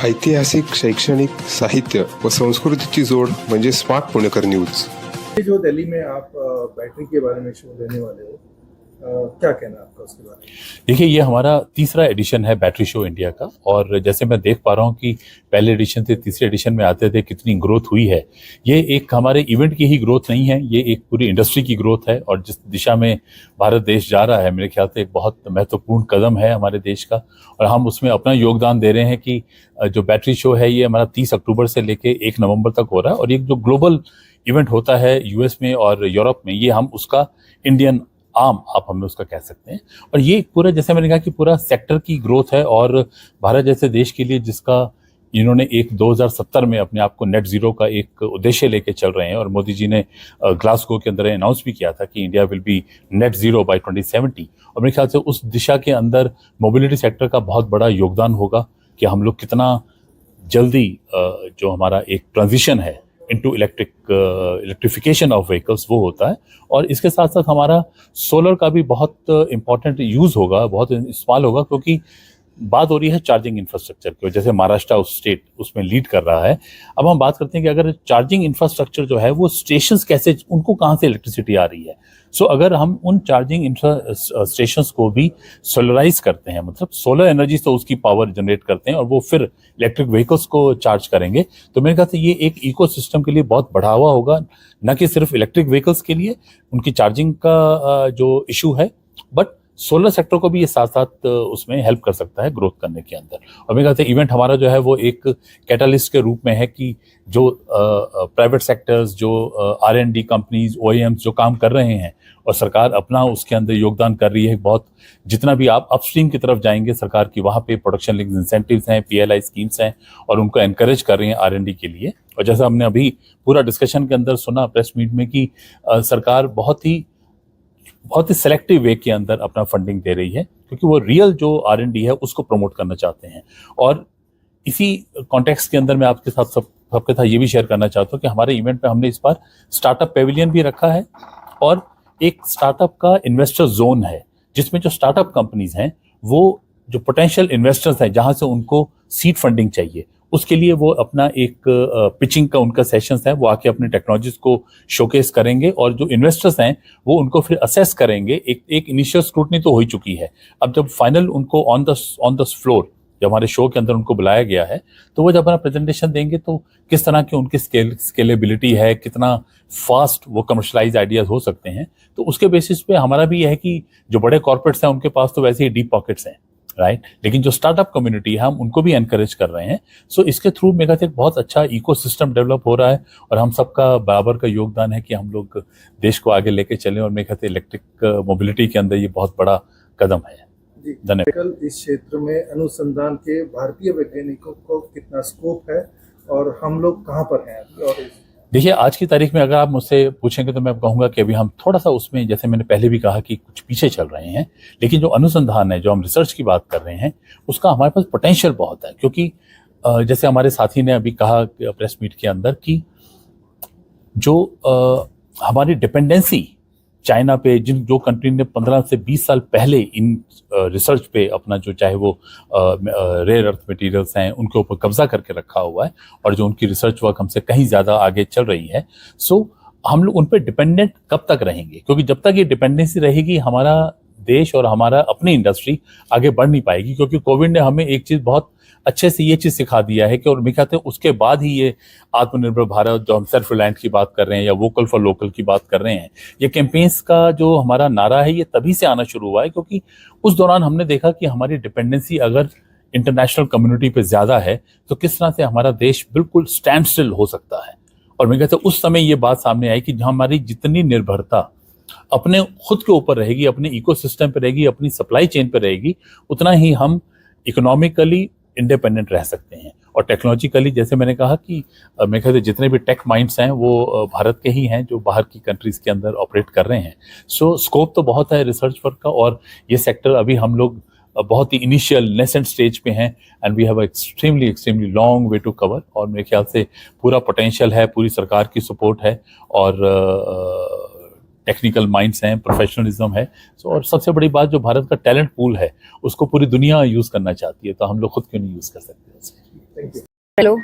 ऐतिहासिक, शैक्षणिक, साहित्य व संस्कृतीची जोड म्हणजे स्मार्ट पुणेकर न्यूज। जो दिल्ली में आप बैटरी के बारे में शो देने वाले हो, क्या कहना है आपका उसके बारे में? देखिए, ये हमारा तीसरा एडिशन है बैटरी शो इंडिया का, और जैसे मैं देख पा रहा हूँ कि पहले एडिशन से तीसरे एडिशन में आते थे कितनी ग्रोथ हुई है। ये एक हमारे इवेंट की ही ग्रोथ नहीं है, ये एक पूरी इंडस्ट्री की ग्रोथ है। और जिस दिशा में भारत देश जा रहा है, मेरे ख्याल से एक बहुत महत्वपूर्ण कदम है हमारे देश का, और हम उसमें अपना योगदान दे रहे हैं कि जो बैटरी शो है ये हमारा 30 अक्टूबर से लेके 1 नवंबर तक हो रहा है। और ये जो ग्लोबल इवेंट होता है यूएस में और यूरोप में, ये हम उसका इंडियन आम आप हमें उसका कह सकते हैं। और ये पूरा, जैसे मैंने कहा कि पूरा सेक्टर की ग्रोथ है, और भारत जैसे देश के लिए जिसका इन्होंने एक 2070 में अपने आप को नेट जीरो का एक उद्देश्य लेके चल रहे हैं, और मोदी जी ने ग्लासगो के अंदर अनाउंस भी किया था कि India will be net zero by 2070। और मेरे ख्याल से उस दिशा के अंदर मोबिलिटी सेक्टर का बहुत बड़ा योगदान होगा कि हम लोग कितना जल्दी जो हमारा एक ट्रांजिशन है इनटू इलेक्ट्रिफिकेशन ऑफ व्हीकल्स वो होता है। और इसके साथ साथ हमारा सोलर का भी बहुत इंपॉर्टेंट यूज़ होगा, बहुत इस्तेमाल होगा, क्योंकि बात हो रही है चार्जिंग इंफ्रास्ट्रक्चर की। जैसे महाराष्ट्र उस स्टेट उसमें लीड कर रहा है। अब हम बात करते हैं कि अगर चार्जिंग इंफ्रास्ट्रक्चर जो है वो स्टेशंस कैसे, उनको कहाँ से इलेक्ट्रिसिटी आ रही है। सो अगर हम उन चार्जिंग स्टेशंस को भी सोलराइज करते हैं, मतलब सोलर एनर्जी से उसकी पावर जनरेट करते हैं और वो फिर इलेक्ट्रिक व्हीकल्स को चार्ज करेंगे, तो मेरे ख्याल से ये एक इकोसिस्टम के लिए बहुत बढ़ावा होगा, न कि सिर्फ इलेक्ट्रिक व्हीकल्स के लिए उनकी चार्जिंग का जो इशू है, बट सोलर सेक्टर को भी ये साथ साथ उसमें हेल्प कर सकता है ग्रोथ करने के अंदर। और मेरे ख्याल से इवेंट हमारा जो है वो एक कैटलिस्ट के रूप में है कि जो प्राइवेट सेक्टर्स, जो R&D कंपनीज, OEMs जो काम कर रहे हैं, और सरकार अपना उसके अंदर योगदान कर रही है बहुत। जितना भी आप अपस्ट्रीम की तरफ जाएंगे सरकार की, वहाँ पे प्रोडक्शन लिंक्ड इंसेंटिव्स हैं, PLI स्कीम्स हैं, और उनको एनकरेज कर रही हैं R&D के लिए। और जैसा हमने अभी पूरा डिस्कशन के अंदर सुना प्रेस मीट में कि सरकार बहुत ही सेलेक्टिव वे के अंदर अपना फंडिंग दे रही है, क्योंकि वो रियल जो R&D है उसको प्रमोट करना चाहते हैं। और इसी कॉन्टेक्स्ट के अंदर मैं आपके साथ सबके साथ ये भी शेयर करना चाहता हूँ कि हमारे इवेंट पे हमने इस बार स्टार्टअप पेविलियन भी रखा है, और एक स्टार्टअप का इन्वेस्टर जोन है, जिसमें जो स्टार्टअप कंपनीज हैं वो जो पोटेंशियल इन्वेस्टर्स हैं, जहाँ से उनको सीड फंडिंग चाहिए, उसके लिए वो अपना एक पिचिंग का उनका सेशंस है, वो आके अपनी टेक्नोलॉजीज को शोकेस करेंगे, और जो इन्वेस्टर्स हैं वो उनको फिर असेस करेंगे। एक इनिशियल स्क्रूटनी तो हो ही चुकी है, अब जब फाइनल उनको ऑन द फ्लोर जब हमारे शो के अंदर उनको बुलाया गया है, तो वो जब अपना प्रेजेंटेशन देंगे तो किस तरह की उनकी स्केलेबिलिटी है, कितना फास्ट वो कमर्शलाइज आइडियाज हो सकते हैं, तो उसके बेसिस पे हमारा भी यह है कि जो बड़े कॉर्पोरेट्स हैं उनके पास तो वैसे ही डीप पॉकेट्स हैं, राइट, लेकिन जो स्टार्टअप कम्युनिटी है हम उनको भी एनकरेज कर रहे हैं। सो इसके थ्रू मेरा एक बहुत अच्छा इकोसिस्टम डेवलप हो रहा है, और हम सबका बराबर का योगदान है कि हम लोग देश को आगे लेके चलें, और मेरे ख्याल से इलेक्ट्रिक मोबिलिटी के अंदर ये बहुत बड़ा कदम है। धन्यवाद। इस क्षेत्र में अनुसंधान के भारतीय वैज्ञानिकों को कितना स्कोप है, और हम लोग कहाँ पर हैं? और देखिए, आज की तारीख में अगर आप मुझसे पूछेंगे तो मैं कहूँगा कि अभी हम थोड़ा सा उसमें, जैसे मैंने पहले भी कहा कि कुछ पीछे चल रहे हैं, लेकिन जो अनुसंधान है, जो हम रिसर्च की बात कर रहे हैं, उसका हमारे पास पोटेंशियल बहुत है। क्योंकि जैसे हमारे साथी ने अभी कहा प्रेस मीट के अंदर कि जो हमारी डिपेंडेंसी चाइना पे, जो कंट्री ने 15 से 20 साल पहले इन रिसर्च पे अपना जो चाहे वो रेयर अर्थ मटेरियल्स हैं उनके ऊपर कब्जा करके रखा हुआ है, और जो उनकी रिसर्च वर्क हमसे कहीं ज़्यादा आगे चल रही है, सो हम लोग उन पे डिपेंडेंट कब तक रहेंगे? क्योंकि जब तक ये डिपेंडेंसी रहेगी, हमारा देश और हमारा अपनी इंडस्ट्री आगे बढ़ नहीं पाएगी। क्योंकि कोविड ने हमें एक चीज़ बहुत अच्छे से ये चीज़ सिखा दिया है कि, और मैं कहते हैं उसके बाद ही ये आत्मनिर्भर भारत, जो हम सेल्फ रिलायंट की बात कर रहे हैं या वोकल फॉर लोकल की बात कर रहे हैं, ये कैंपेन्स का जो हमारा नारा है ये तभी से आना शुरू हुआ है, क्योंकि उस दौरान हमने देखा कि हमारी डिपेंडेंसी अगर इंटरनेशनल कम्युनिटी पे ज़्यादा है तो किस तरह से हमारा देश बिल्कुल स्टैंड स्टिल हो सकता है। और मैं कहता हूँ उस समय ये बात सामने आई कि हमारी जितनी निर्भरता अपने खुद के ऊपर रहेगी, अपने इकोसिस्टम पे रहेगी, अपनी सप्लाई चेन पे रहेगी, उतना ही हम इकोनॉमिकली इंडिपेंडेंट रह सकते हैं। और टेक्नोलॉजिकली, जैसे मैंने कहा कि मेरे ख्याल से जितने भी टेक माइंड्स हैं वो भारत के ही हैं, जो बाहर की कंट्रीज के अंदर ऑपरेट कर रहे हैं। सो स्कोप तो बहुत है रिसर्च वर्क का, और ये सेक्टर अभी हम लोग बहुत ही इनिशियल नेसेंट स्टेज पे हैं, and we have extremely long way to cover. और मेरे ख्याल से पूरा पोटेंशियल है, पूरी सरकार की सपोर्ट है, और टेक्निकल माइंड्स हैं, प्रोफेशनलिज्म है। और सबसे बड़ी बात, जो भारत का टैलेंट पूल है उसको पूरी दुनिया यूज़ करना चाहती है, तो हम लोग खुद क्यों नहीं यूज़ कर सकते? Thank you. हॅलो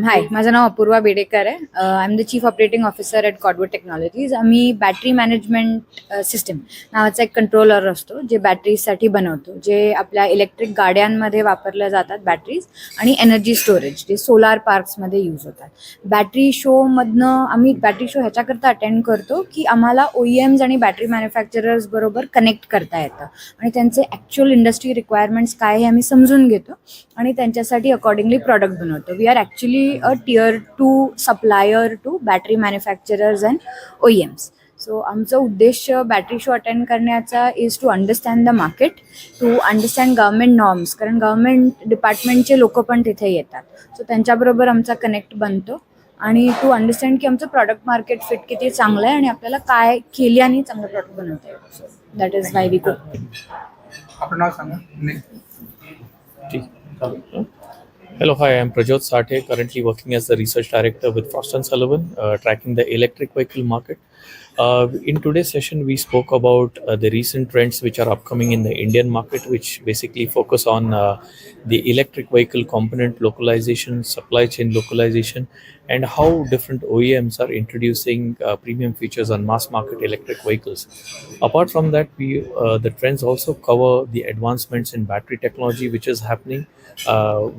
हाय, माझं नाव अपूर्वा बेडेकर आहे. I am the chief operating officer at Codwood Technologies. आम्ही बॅटरी मॅनेजमेंट सिस्टम नावाचा एक कंट्रोलर असतो जे बॅटरीजसाठी बनवतो, जे आपल्या इलेक्ट्रिक गाड्यांमध्ये वापरल्या जातात बॅटरीज, आणि एनर्जी स्टोरेज जे सोलार पार्क्समध्ये यूज होतात. बॅटरी शोमधनं आम्ही बॅटरी शो ह्याच्याकरता अटेंड करतो की आम्हाला OEMs आणि बॅटरी मॅन्युफॅक्चरर्स बरोबर कनेक्ट करता येतं आणि त्यांचे ॲक्च्युअल इंडस्ट्री रिक्वायरमेंट्स काय हे आम्ही समजून घेतो आणि त्यांच्यासाठी अकॉर्डिंगली प्रॉडक्ट बनवतो. We are actually a Tier 2 supplier to battery manufacturers and OEMs. So आमचं उद्देश बॅटरी शो अटेंड करण्याचा is to understand the market, to understand government norms, कारण गव्हर्मेंट डिपार्टमेंटचे लोक पण तिथे येतात. सो त्यांच्याबरोबर आमचा कनेक्ट बनतो आणि टू अंडरस्टँड की आमचं प्रॉडक्ट मार्केट फिट किती चांगलं आहे आणि आपल्याला काय केल्याने चांगलं प्रॉडक्ट बनवता येईल. So that is why we go. आपलं नाव सांगा. Hello, hi, I'm Prajot Sathe, currently working as the Research Director with Frost & Sullivan, tracking the electric vehicle market. In today's session, we spoke about the recent trends which are upcoming in the Indian market, which basically focus on the electric vehicle component localization, supply chain localization, and how different OEMs are introducing premium features on mass market electric vehicles. Apart from that, the trends also cover the advancements in battery technology, which is happening,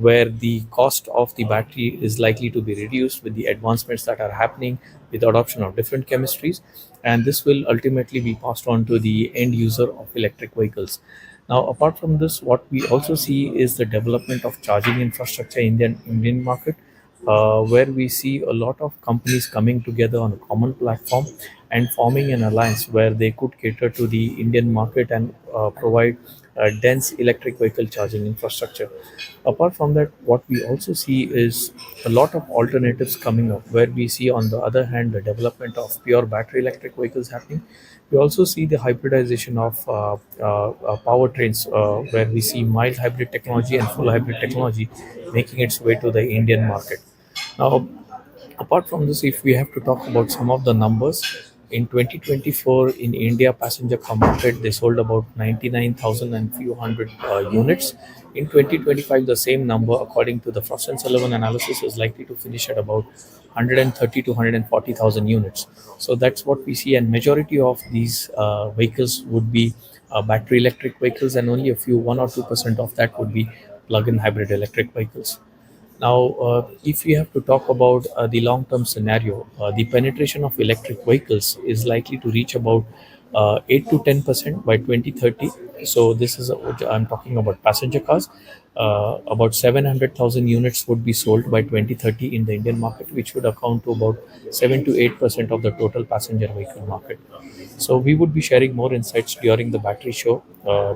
where the cost of the battery is likely to be reduced with the advancements that are happening with the adoption of different chemistries, and this will ultimately be passed on to the end user of electric vehicles. Now, apart from this, what we also see is the development of charging infrastructure in the Indian market, where we see a lot of companies coming together on a common platform and forming an alliance where they could cater to the Indian market and provide dense electric vehicle charging infrastructure. Apart from that, what we also see is a lot of alternatives coming up, where we see on the other hand the development of pure battery electric vehicles happening. We also see the hybridization of powertrains, where we see mild hybrid technology and full hybrid technology making its way to the Indian market. Now, apart from this, if we have to talk about some of the numbers, in 2024 in India, passenger car market, they sold about 99,000 and few hundred units. In 2025, the same number, according to the Frost & Sullivan analysis, is likely to finish at about 130 to 140,000 units. So that's what we see, and majority of these vehicles would be battery electric vehicles, and only a few 1 or 2% of that would be plug-in hybrid electric vehicles. Now, if we have to talk about the long-term scenario, the penetration of electric vehicles is likely to reach about 8 to 10% by 2030. So this is, I'm talking about passenger cars. About 700,000 units would be sold by 2030 in the Indian market, which would account to about 7 to 8% of the total passenger vehicle market. So we would be sharing more insights during the battery show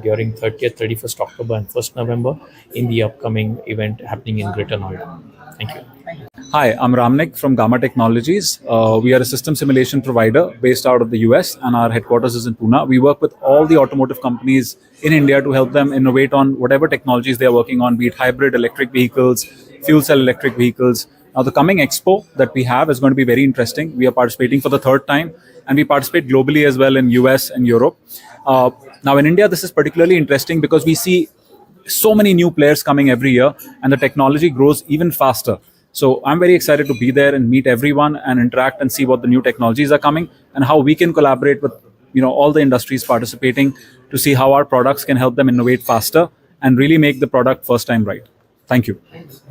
during 30th, 31st October and 1st November in the upcoming event happening in Greater Noida. Thank you. Hi, I'm Ramnik from Gamma Technologies. We are a system simulation provider based out of the US, and our headquarters is in Pune. We work with all the automotive companies in India to help them innovate on whatever technologies they are working on, be it hybrid electric vehicles, fuel cell electric vehicles. Now, the coming expo that we have is going to be very interesting. We are participating for the third time, and we participate globally as well in US and Europe. Now, in India, this is particularly interesting because we see so many new players coming every year, and the technology grows even faster. So I'm very excited to be there and meet everyone and interact and see what the new technologies are coming and how we can collaborate with all the industries participating to see how our products can help them innovate faster and really make the product first time right. Thank you.